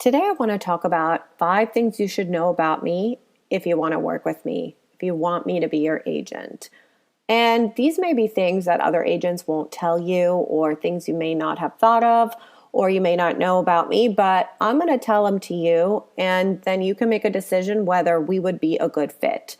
Today, I want to talk about 5 things you should know about me if you want to work with me, if you want me to be your agent. And these may be things that other agents won't tell you, or things you may not have thought of, or you may not know about me, but I'm going to tell them to you, and then you can make a decision whether we would be a good fit.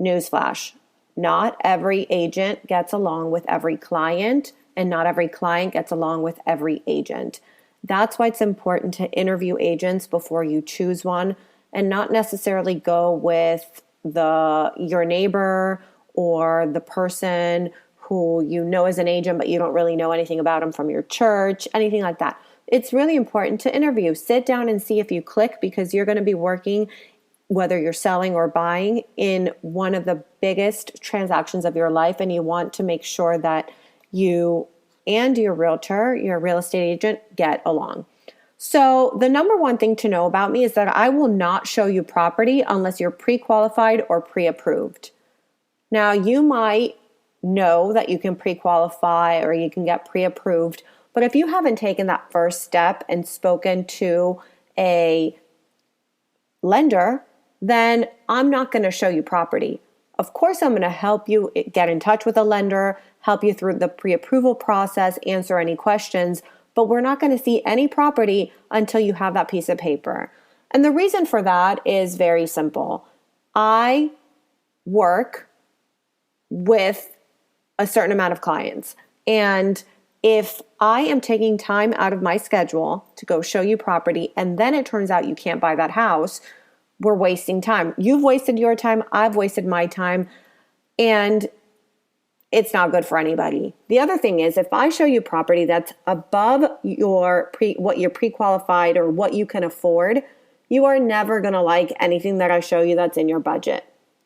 Newsflash, not every agent gets along with every client, and not every client gets along with every agent. That's why it's important to interview agents before you choose one, and not necessarily go with your neighbor or the person who you know is an agent but you don't really know anything about them from your church, anything like that. It's really important to interview. Sit down and see if you click, because you're going to be working, whether you're selling or buying, in one of the biggest transactions of your life, and you want to make sure that you and your realtor, your real estate agent, get along. So the number one thing to know about me is that I will not show you property unless you're pre-qualified or pre-approved. Now, you might know that you can pre-qualify or you can get pre-approved, but if you haven't taken that first step and spoken to a lender, then I'm not going to show you property. Of course, I'm going to help you get in touch with a lender, help you through the pre-approval process, answer any questions, but we're not going to see any property until you have that piece of paper. And the reason for that is very simple. I work with a certain amount of clients, and if I am taking time out of my schedule to go show you property, and then it turns out you can't buy that house, we're wasting time. You've wasted your time, I've wasted my time, and it's not good for anybody. The other thing is, if I show you property that's above what you're pre-qualified or what you can afford, you are never going to like anything that I show you that's in your budget.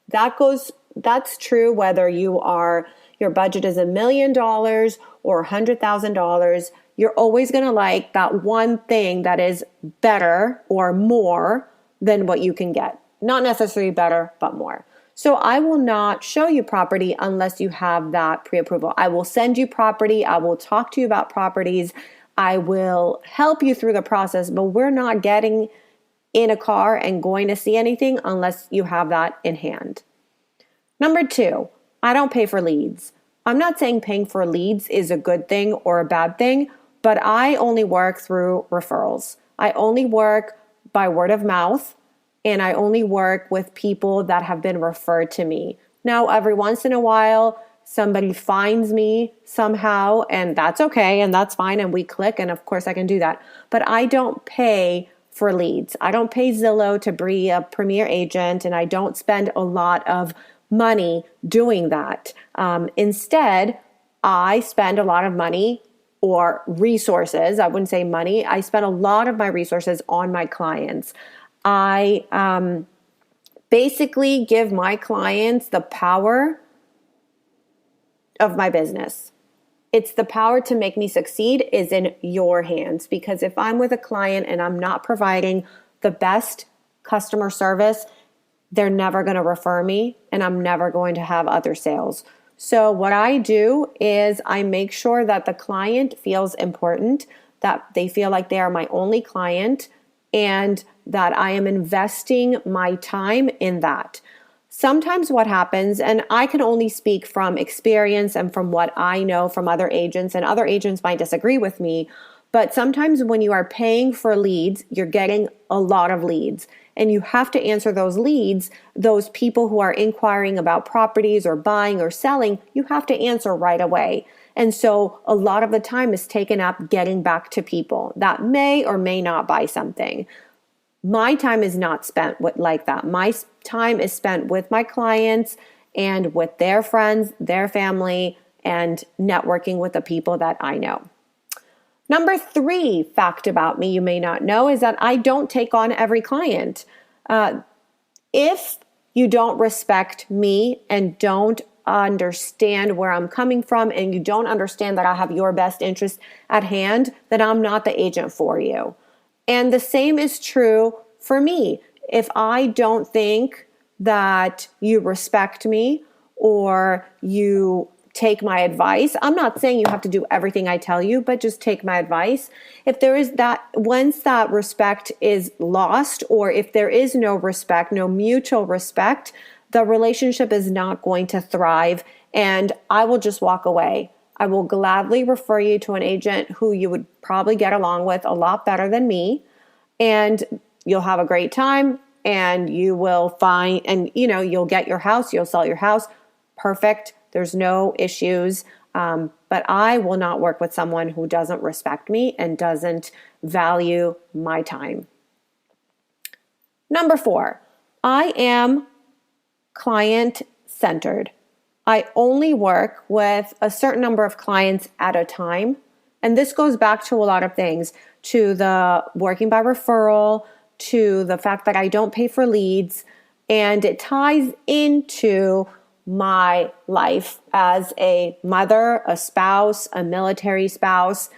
That's true whether your budget is $1 million or $100,000. You're always going to like that one thing that is better or more than what you can get. Not necessarily better, but more. So I will not show you property unless you have that pre-approval. I will send you property. I will talk to you about properties. I will help you through the process, but we're not getting in a car and going to see anything unless you have that in hand. Number 2, I don't pay for leads. I'm not saying paying for leads is a good thing or a bad thing, but I only work through referrals. I only work by word of mouth, and I only work with people that have been referred to me. Now, every once in a while, somebody finds me somehow, and that's okay, and that's fine, and we click, and of course I can do that. But I don't pay for leads. I don't pay Zillow to be a premier agent, and I don't spend a lot of money doing that. Instead, I spend a lot of money or resources. I wouldn't say money. I spend a lot of my resources on my clients. I basically give my clients the power of my business. It's the power to make me succeed is in your hands, because if I'm with a client and I'm not providing the best customer service, they're never going to refer me, and I'm never going to have other sales. So what I do is I make sure that the client feels important, that they feel like they are my only client, and that I am investing my time in that. Sometimes what happens, and I can only speak from experience and from what I know from other agents, and other agents might disagree with me, but sometimes when you are paying for leads, you're getting a lot of leads, and you have to answer those leads, those people who are inquiring about properties or buying or selling, you have to answer right away. And so a lot of the time is taken up getting back to people that may or may not buy something. My time is not spent like that. My time is spent with my clients and with their friends, their family, and networking with the people that I know. Number 3 fact about me you may not know is that I don't take on every client. If you don't respect me and don't understand where I'm coming from, and you don't understand that I have your best interest at hand, then I'm not the agent for you. And the same is true for me. If I don't think that you respect me, or you take my advice. I'm not saying you have to do everything I tell you, but just take my advice. If there is that, once that respect is lost, or if there is no respect, no mutual respect, the relationship is not going to thrive, and I will just walk away. I will gladly refer you to an agent who you would probably get along with a lot better than me, and you'll have a great time, and you will find, and you'll get your house, you'll sell your house. Perfect. There's no issues. But I will not work with someone who doesn't respect me and doesn't value my time. Number 4, I am client-centered. I only work with a certain number of clients at a time. And this goes back to a lot of things, to the working by referral, to the fact that I don't pay for leads, and it ties into my life as a mother, a spouse, a military spouse.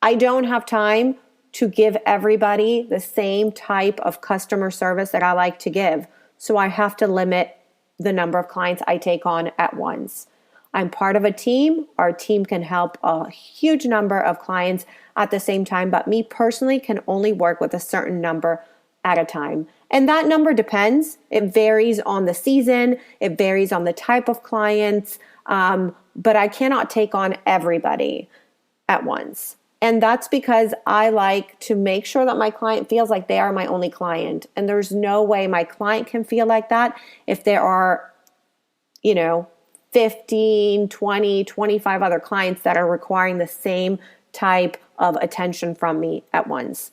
I don't have time to give everybody the same type of customer service that I like to give. So I have to limit the number of clients I take on at once. I'm part of a team. Our team can help a huge number of clients at the same time, but me personally can only work with a certain number at a time. And that number depends. It varies on the season. It varies on the type of clients. But I cannot take on everybody at once. And that's because I like to make sure that my client feels like they are my only client. And there's no way my client can feel like that if there are, 15, 20, 25 other clients that are requiring the same type of attention from me at once.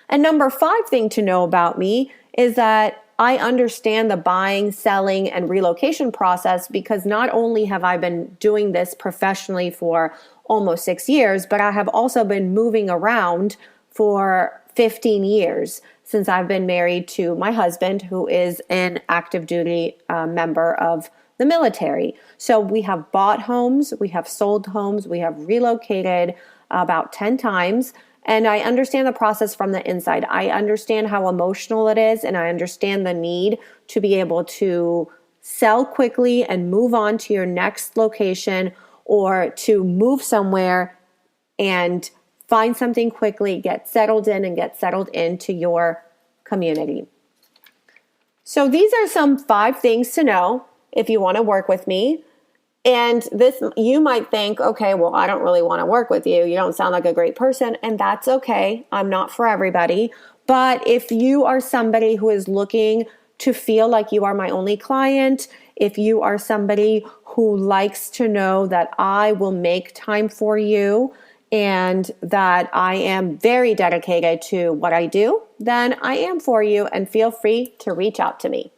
And number 5 thing to know about me is that I understand the buying, selling, and relocation process, because not only have I been doing this professionally for almost 6 years, but I have also been moving around for 15 years since I've been married to my husband, who is an active duty member of the military. So we have bought homes, we have sold homes, we have relocated about 10 times. And I understand the process from the inside. I understand how emotional it is, and I understand the need to be able to sell quickly and move on to your next location, or to move somewhere and find something quickly, get settled in, and get settled into your community. So these are some 5 things to know if you want to work with me. And this, you might think, okay, well, I don't really want to work with you. You don't sound like a great person. And that's okay. I'm not for everybody. But if you are somebody who is looking to feel like you are my only client, if you are somebody who likes to know that I will make time for you and that I am very dedicated to what I do, then I am for you, and feel free to reach out to me.